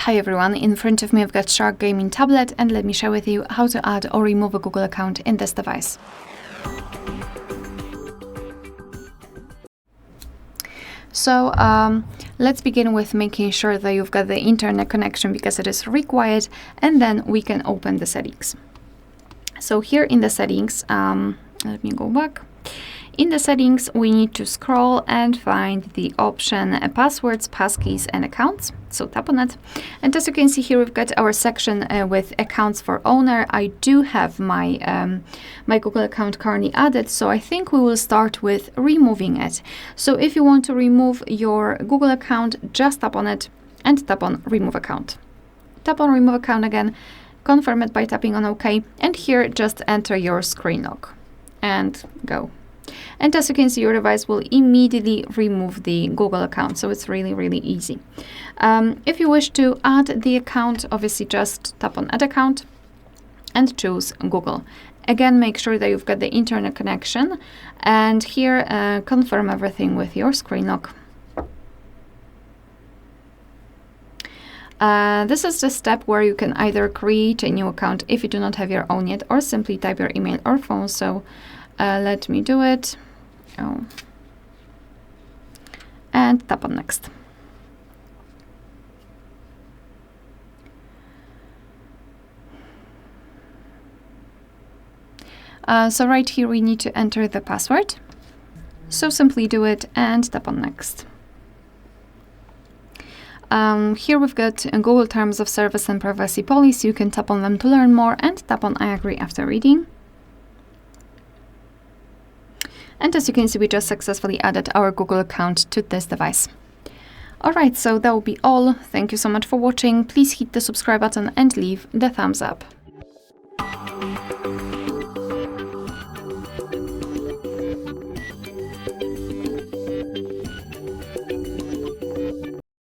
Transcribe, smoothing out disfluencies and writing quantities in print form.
Hi everyone, in front of me I've got Shark Gaming tablet, and let me share with you how to add or remove a Google account in this device. So let's begin with making sure that you've got the internet connection because it is required, and then we can open the settings. So here in the settings, let me go back. In the settings, we need to scroll and find the option passwords, passkeys, and accounts. So tap on it. And as you can see here, we've got our section with accounts for owner. I do have my, my Google account currently added, so I think we will start with removing it. So if you want to remove your Google account, just tap on it and tap on remove account. Tap on remove account again, confirm it by tapping on OK, and here just enter your screen lock and go. And as you can see, your device will immediately remove the Google account, so it's really, really easy. If you wish to add the account, obviously just tap on add account and choose Google. Again, make sure that you've got the internet connection, and here confirm everything with your screen lock. This is the step where you can either create a new account if you do not have your own yet, or simply type your email or phone. So let me do it. And tap on next. So right here we need to enter the password. So simply do it and tap on next. Here we've got Google Terms of Service and Privacy Policy. You can tap on them to learn more and tap on I agree after reading. And as you can see, we just successfully added our Google account to this device. Alright, so that will be all. Thank you so much for watching. Please hit the subscribe button and leave the thumbs up.